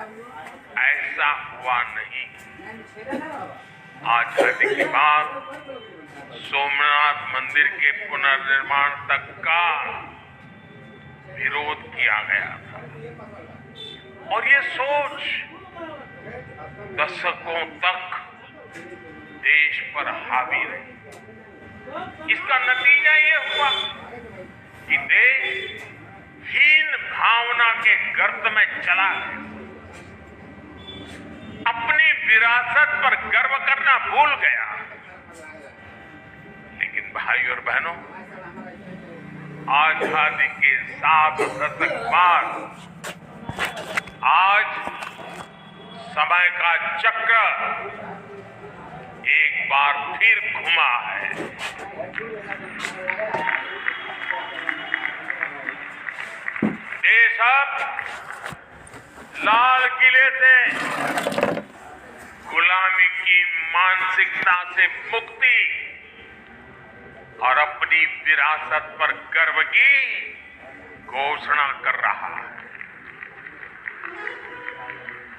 ऐसा हुआ नहीं। आजादी के बाद सोमनाथ मंदिर के पुनर्निर्माण तक का विरोध किया गया था और ये सोच दशकों तक देश पर हावी रही। इसका नतीजा ये हुआ कि देश हीन भावना के गर्त में चला गया, अपनी विरासत पर गर्व करना भूल गया। लेकिन भाई और बहनों, आजादी के 7 दशक बाद आज समय का चक्र एक बार फिर घुमा है। देश अब लाल किले से गुलामी की मानसिकता से मुक्ति और अपनी विरासत पर गर्व की घोषणा कर रहा है।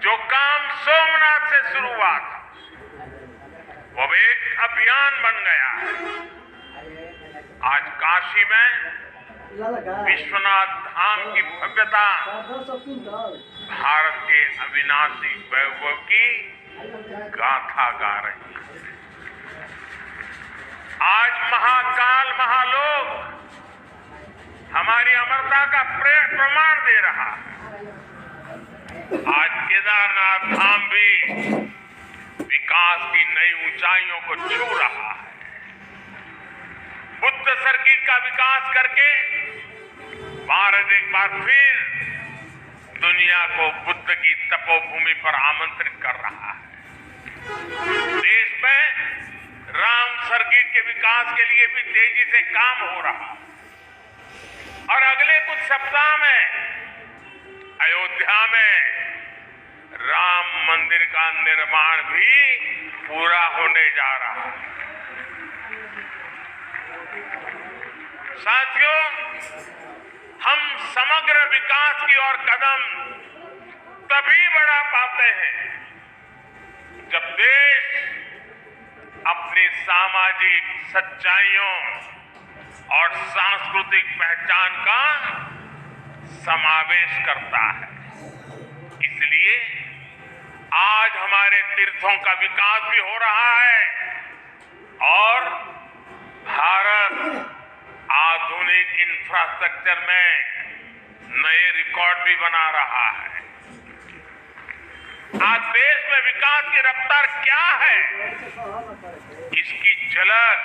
जो काम सोमनाथ से शुरू हुआ था वो एक अभियान बन गया है। आज काशी में विश्वनाथ धाम की भव्यता भारत के अविनाशी वैभव की गाथा गा रही है। आज महाकाल महालोक हमारी अमरता का प्रमाण दे रहा है। आज केदारनाथ धाम भी विकास की नई ऊंचाइयों को छू रहा है। बुद्ध सर्किट का विकास करके भारत एक बार फिर दुनिया को बुद्ध की तपोभूमि पर आमंत्रित कर रहा है। देश में राम सर्किट के विकास के लिए भी तेजी से काम हो रहा है और अगले कुछ सप्ताह में अयोध्या में राम मंदिर का निर्माण भी पूरा होने जा रहा है। साथियों, हम समग्र विकास की ओर कदम तभी बढ़ा पाते हैं जब देश अपनी सामाजिक सच्चाइयों और सांस्कृतिक पहचान का समावेश करता है। इसलिए आज हमारे तीर्थों का विकास भी हो रहा है और भारत आधुनिक इंफ्रास्ट्रक्चर में नए रिकॉर्ड भी बना रहा है। आज देश में विकास की रफ्तार क्या है, इसकी झलक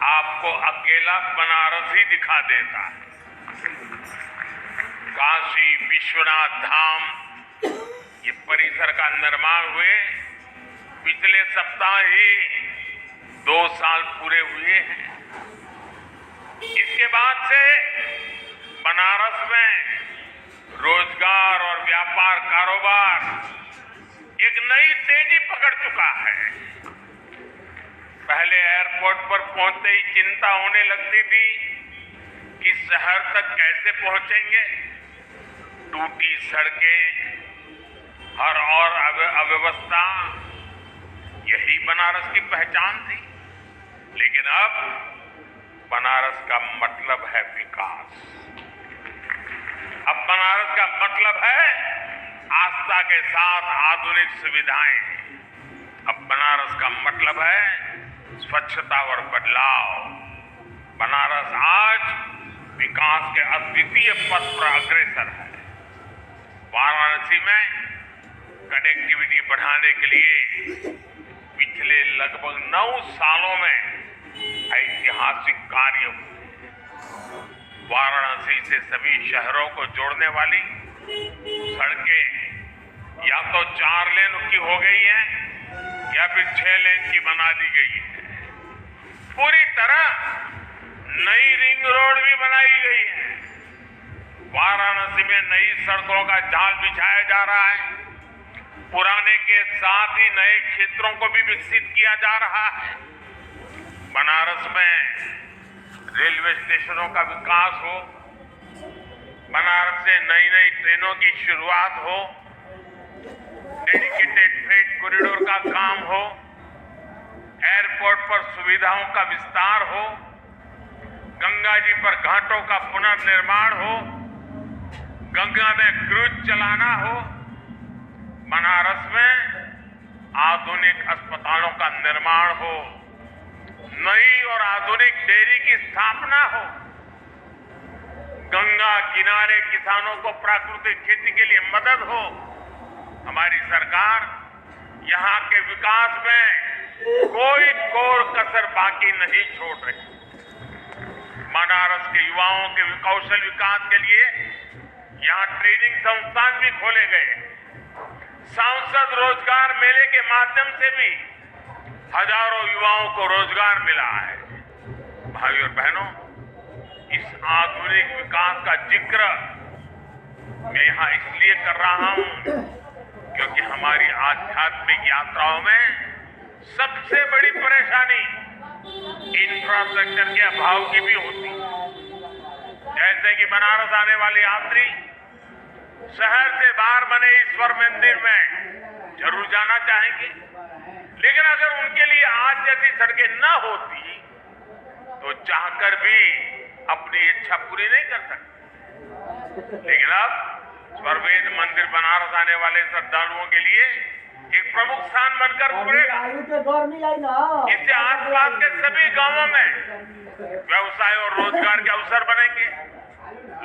आपको अकेला बनारस ही दिखा देता है। काशी विश्वनाथ धाम ये परिसर का निर्माण हुए पिछले सप्ताह ही 2 साल पूरे हुए हैं। इसके बाद से बनारस में रोजगार और व्यापार कारोबार एक नई तेजी पकड़ चुका है। पहले एयरपोर्ट पर पहुंचते ही चिंता होने लगती थी कि शहर तक कैसे पहुंचेंगे। टूटी सड़कें, हर और अव्यवस्था, यही बनारस की पहचान थी। लेकिन अब बनारस का मतलब है विकास। अब बनारस का मतलब है आस्था के साथ आधुनिक सुविधाएं। अब बनारस का मतलब है स्वच्छता और बदलाव। बनारस आज विकास के अद्वितीय पथ पर अग्रसर है। वाराणसी में कनेक्टिविटी बढ़ाने के लिए पिछले लगभग 9 सालों में ऐतिहासिक कार्य हुए। वाराणसी से सभी शहरों को जोड़ने वाली सड़कें या तो 4 लेन की हो गई हैं या फिर 6 लेन की बना दी गई है। पूरी तरह नई रिंग रोड भी बनाई गई है। वाराणसी में नई सड़कों का जाल बिछाया जा रहा है। पुराने के साथ ही नए क्षेत्रों को भी विकसित किया जा रहा है। बनारस में रेलवे स्टेशनों का विकास हो, बनारस से नई नई ट्रेनों की शुरुआत हो, डेडिकेटेड फ्रेट कॉरिडोर का काम हो, एयरपोर्ट पर सुविधाओं का विस्तार हो, गंगा जी पर घाटों का पुनर्निर्माण हो, गंगा में क्रूज चलाना हो, बनारस में आधुनिक अस्पतालों का निर्माण हो, नई और आधुनिक डेयरी की स्थापना हो, गंगा किनारे किसानों को प्राकृतिक खेती के लिए मदद हो। हमारी सरकार यहाँ के विकास में कोई कोर कसर बाकी नहीं छोड़ रही। बनारस के युवाओं के कौशल विकास के लिए यहाँ ट्रेनिंग संस्थान भी खोले गए। सांसद रोजगार मेले के माध्यम से भी हजारों युवाओं को रोजगार मिला है। भाई और बहनों, इस आधुनिक विकास का जिक्र मैं यहाँ इसलिए कर रहा हूं क्योंकि हमारी आध्यात्मिक यात्राओं में सबसे बड़ी परेशानी इंफ्रास्ट्रक्चर के अभाव की भी होती है। जैसे कि बनारस आने वाले यात्री शहर से बाहर बने ईश्वर मंदिर में जरूर जाना चाहेंगे, लेकिन अगर उनके लिए आज जैसी सड़कें न होती तो चाहकर भी अपनी इच्छा पूरी नहीं कर सकते। लेकिन अब स्वर्वेद मंदिर बनारस आने वाले श्रद्धालुओं के लिए एक प्रमुख स्थान बनकर उभरेगा। इससे आसपास के सभी गांवों में व्यवसाय और रोजगार के अवसर बनेंगे,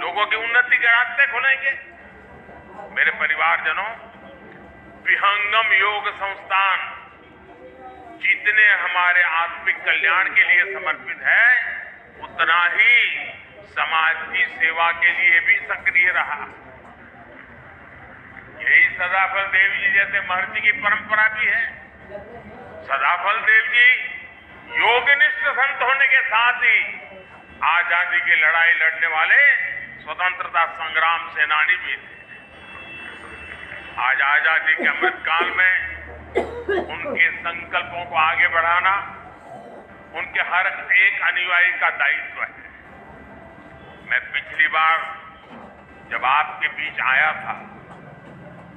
लोगों की उन्नति के रास्ते खुलेंगे। मेरे परिवारजनों, विहंगम योग संस्थान जितने हमारे आत्मिक कल्याण के लिए समर्पित है, उतना ही समाज की सेवा के लिए भी सक्रिय रहा। यही सदाफल देव जी जैसे महर्षि की परंपरा भी है। सदाफल देव जी योगनिष्ठ संत होने के साथ ही आजादी की लड़ाई लड़ने वाले स्वतंत्रता संग्राम सेनानी भी थे। आज आजादी के अमृतकाल में उनके संकल्पों को आगे बढ़ाना उनके हर एक अनुयायी का दायित्व है। मैं पिछली बार जब आपके बीच आया था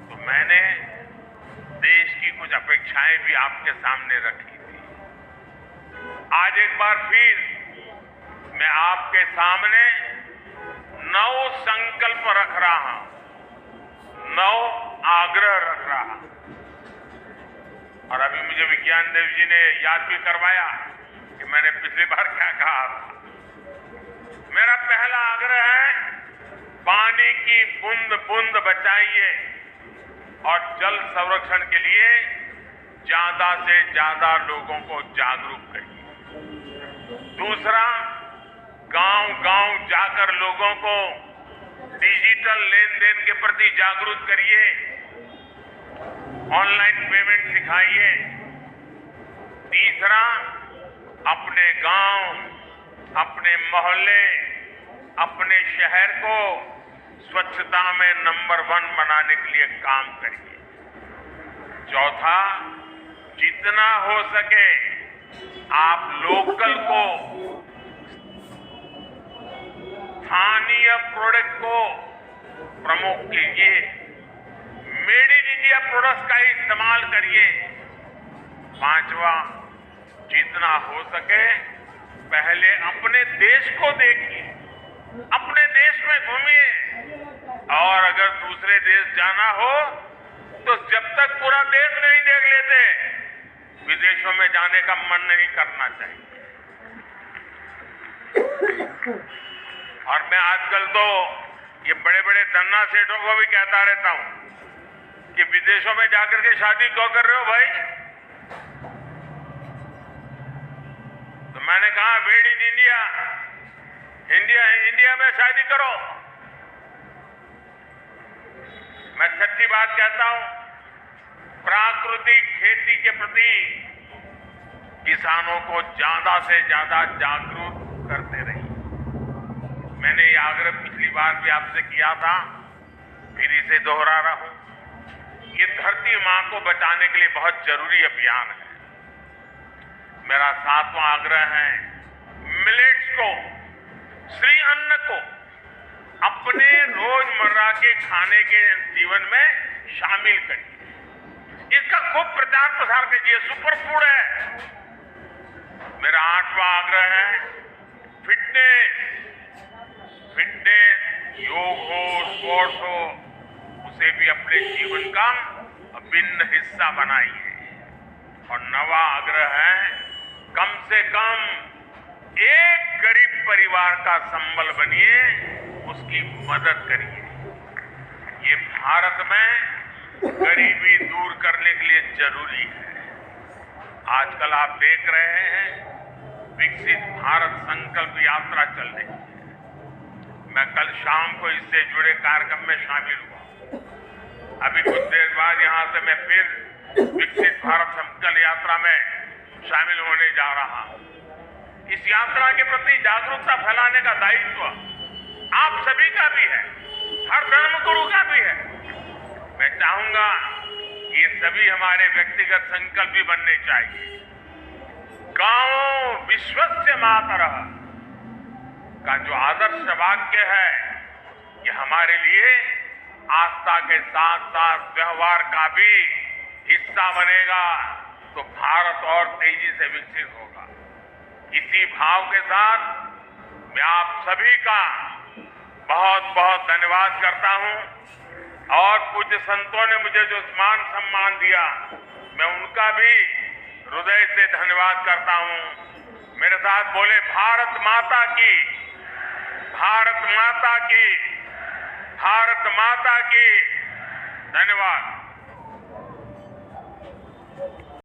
तो मैंने देश की कुछ अपेक्षाएं भी आपके सामने रखी थी। आज एक बार फिर मैं आपके सामने 9 संकल्प रख रहा हूं, 9 आग्रह रख रहा हूं। और अभी मुझे विज्ञान देव जी ने याद भी करवाया कि मैंने पिछली बार क्या कहा था। मेरा पहला आग्रह है, पानी की बूंद बूंद बचाइए और जल संरक्षण के लिए ज्यादा से ज्यादा लोगों को जागरूक करिए। दूसरा, गांव-गांव जाकर लोगों को डिजिटल लेन देन के प्रति जागरूक करिए, ऑनलाइन पेमेंट सिखाइए। तीसरा, अपने गांव, अपने मोहल्ले, अपने शहर को स्वच्छता में नंबर 1 बनाने के लिए काम करिए। चौथा, जितना हो सके आप लोकल को, स्थानीय प्रोडक्ट को प्रमोट कीजिए, मेड इन इंडिया प्रोडक्ट्स का इस्तेमाल करिए। पांचवा, जितना हो सके पहले अपने देश को देखिए, अपने देश में घूमिए, और अगर दूसरे देश जाना हो तो जब तक पूरा देश नहीं देख लेते विदेशों में जाने का मन नहीं करना चाहिए। और मैं आजकल तो ये बड़े बड़े धन्ना सेठों को भी कहता रहता हूं कि विदेशों में जाकर के शादी क्यों कर रहे हो भाई? तो मैंने कहा, मेड इन इंडिया, इंडिया में शादी करो। मैं सच्ची बात कहता हूं, प्राकृतिक खेती के प्रति किसानों को ज्यादा से ज्यादा जागरूक करते रहिए। मैंने ये आग्रह पिछली बार भी आपसे किया था, फिर इसे दोहरा रहा हूं। ये धरती मां को बचाने के लिए बहुत जरूरी अभियान है। मेरा 7वां आग्रह है, मिलेट्स को, श्री अन्न को अपने रोजमर्रा के खाने के जीवन में शामिल करिए। इसका खूब प्रचार प्रसार कीजिए। सुपर फूड है। मेरा 8वां आग्रह है, फिटनेस। योग हो, स्पोर्ट्स हो, उसे भी अपने जीवन का अभिन्न हिस्सा बनाइए। और 9वां आग्रह है, कम से कम एक गरीब परिवार का संबल बनिए, उसकी मदद करिए। ये भारत में गरीबी दूर करने के लिए जरूरी है। आजकल आप देख रहे हैं विकसित भारत संकल्प यात्रा चल रही है। मैं कल शाम को इससे जुड़े कार्यक्रम में शामिल हुआ। अभी कुछ देर बाद यहां से मैं फिर विकसित भारत संकल्प यात्रा में शामिल होने जा रहा हूं। इस यात्रा के प्रति जागरूकता फैलाने का दायित्व आप सभी का भी है, हर धर्मगुरु का भी है। मैं चाहूंगा कि ये सभी हमारे व्यक्तिगत संकल्प भी बनने चाहिए। गांव विश्वस्य मातरः का जो आदर्श वाक्य है, ये हमारे लिए आस्था के साथ साथ व्यवहार का भी हिस्सा बनेगा, तो भारत और तेजी से विकसित होगा। इसी भाव के साथ मैं आप सभी का बहुत बहुत धन्यवाद करता हूं। और पूज्य संतों ने मुझे जो मान सम्मान दिया, मैं उनका भी हृदय से धन्यवाद करता हूं। मेरे साथ बोले, भारत माता की, भारत माता की, भारत माता की। धन्यवाद।